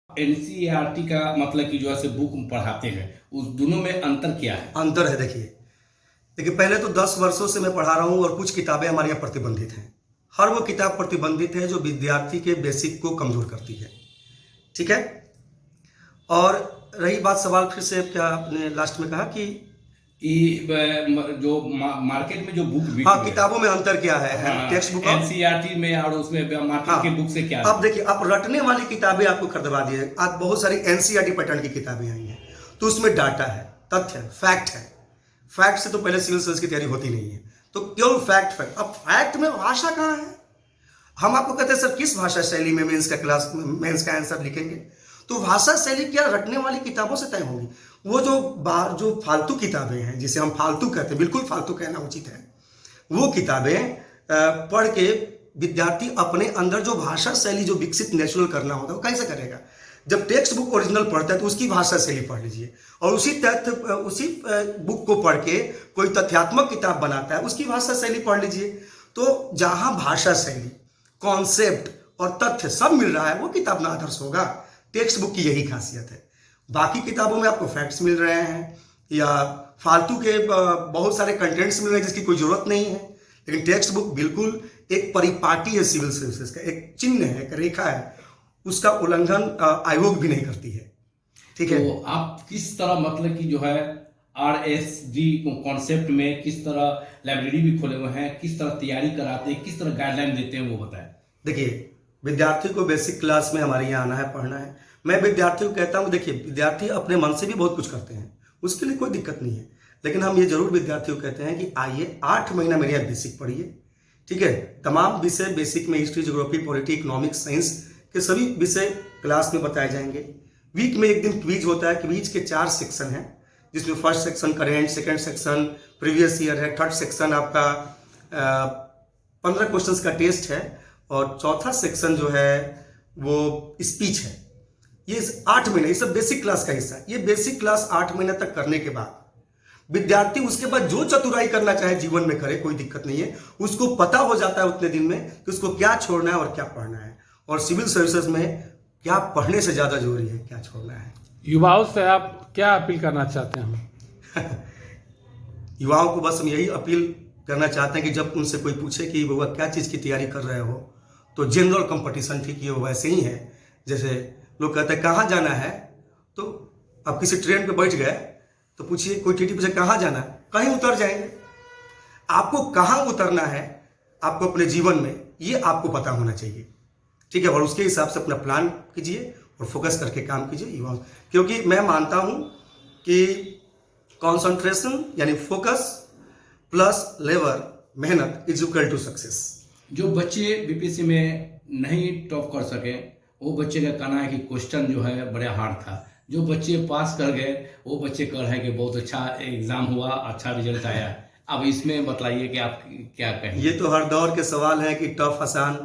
NCERT का मतलब कि जो है से बुक पढ़ाते हैं, उस दोनों में अंतर क्या है? अंतर है। देखिए देखिए पहले तो 10 वर्षों से मैं पढ़ा रहा हूँ और कुछ किताबें हमारे यहाँ प्रतिबंधित हैं। हर वो किताब प्रतिबंधित है जो विद्यार्थी के बेसिक को कमजोर करती है। ठीक है। और रही बात सवाल फिर से क्या आपने लास्ट में कहा कि जो मार्केट में जो बुक बिक हाँ, रही है, किताबों में अंतर क्या है, हाँ, टेक्स्ट बुक एनसीईआरटी में और उसमें मार्केट हाँ, के बुक से क्या अब देखिए आप रटने वाली किताबें आपको खरीदवा दी है। आज बहुत सारी एनसीईआरटी पैटर्न की किताबें आई हैं, तो उसमें डाटा है, तथ्य है, फैक्ट है। फैक्ट से तो पहले सिविल सर्विस की तैयारी होती नहीं है, तो केवल फैक्ट फैक्ट। अब फैक्ट में भाषा कहाँ है? हम आपको कहते हैं सर किस भाषा शैली में मेंस का आंसर लिखेंगे, तो भाषा शैली क्या रटने वाली किताबों से तय होगी। वो जो फालतू किताबें हैं, जिसे हम फालतू कहते हैं, बिल्कुल फालतू कहना उचित है, वो किताबें पढ़ के विद्यार्थी अपने अंदर जो भाषा शैली जो विकसित नेचुरल करना होता है वो कैसे करेगा? जब टेक्स्ट बुक ओरिजिनल पढ़ता है तो उसकी भाषा शैली पढ़ लीजिए, और उसी बुक को पढ़ के कोई तथ्यात्मक किताब बनाता है उसकी भाषा शैली पढ़ लीजिए। तो जहां भाषा शैली, कॉन्सेप्ट और तथ्य सब मिल रहा है वो किताब ना आदर्श होगा। टेक्स्ट बुक की यही खासियत है। बाकी किताबों में आपको फैक्ट्स मिल रहे हैं या फालतू के बहुत सारे कंटेंट्स मिल रहे हैं जिसकी कोई जरूरत नहीं है, लेकिन टेक्स्ट बुक बिल्कुल एक परिपाटी है सिविल सर्विसेज का, एक चिन्ह है, एक रेखा है, उसका उल्लंघन आयोग भी नहीं करती है। ठीक है। तो आप किस तरह मतलब कि जो है आरएसडी कॉन्सेप्ट में किस तरह लाइब्रेरी भी खोले हुए हैं, किस तरह तैयारी कराते हैं, किस तरह गाइडलाइन देते हैं वो बताएं। देखिए विद्यार्थी को बेसिक क्लास में हमारे यहाँ आना है, पढ़ना है। मैं विद्यार्थी को कहता हूँ, देखिए विद्यार्थी अपने मन से भी बहुत कुछ करते हैं, उसके लिए कोई दिक्कत नहीं है, लेकिन हम ये जरूर विद्यार्थियों को कहते हैं कि आइए 8 महीना मेरे यहाँ बेसिक पढ़िए। ठीक है। तमाम विषय बेसिक में history, geography, polity, economics, science के सभी विषय क्लास में बताए जाएंगे। वीक में एक दिन क्विज होता है। क्विज के 4 सेक्शन हैं, जिसमें first section current, second section previous year है, थर्ड सेक्शन आपका 15 क्वेश्चंस का टेस्ट है, और चौथा सेक्शन जो है वो स्पीच है। ये 8 महीने, ये सब बेसिक क्लास का हिस्सा है। ये बेसिक क्लास 8 महीने तक करने के बाद विद्यार्थी उसके बाद जो चतुराई करना चाहे जीवन में करे, कोई दिक्कत नहीं है। उसको पता हो जाता है उतने दिन में कि उसको क्या छोड़ना है और क्या पढ़ना है, और सिविल सर्विसेज में क्या पढ़ने से ज्यादा जरूरी है क्या छोड़ना है। युवाओं से आप क्या अपील करना चाहते हैं? युवाओं को बस हम यही अपील करना चाहते हैं कि जब उनसे कोई पूछे कि वो क्या चीज़ की तैयारी कर रहे हो, तो जनरल कंपटीशन, ठीक है, वो वैसे ही है। जैसे लोग कहते हैं कहाँ जाना है, तो आप किसी ट्रेन पे बैठ गए तो पूछिए कोई टीटी पूछे कहाँ जाना है, कहीं उतर जाएंगे। आपको कहाँ उतरना है आपको अपने जीवन में, ये आपको पता होना चाहिए। ठीक है। और उसके हिसाब से अपना प्लान कीजिए और फोकस करके काम कीजिए युवाओं, क्योंकि मैं मानता हूँ कि कॉन्सेंट्रेशन यानी फोकस प्लस लेबर, मेहनत इज इक्वल टू सक्सेस। जो बच्चे बीपीएससी में नहीं टॉप कर सके, वो बच्चे का कहना है कि क्वेश्चन जो है बड़ा हार्ड था। जो बच्चे पास कर गए वो बच्चे कह रहे हैं कि बहुत अच्छा एग्जाम हुआ, अच्छा रिजल्ट आया। अब इसमें बताइए कि आप क्या कहें। ये तो हर दौर के सवाल हैं कि टफ, आसान।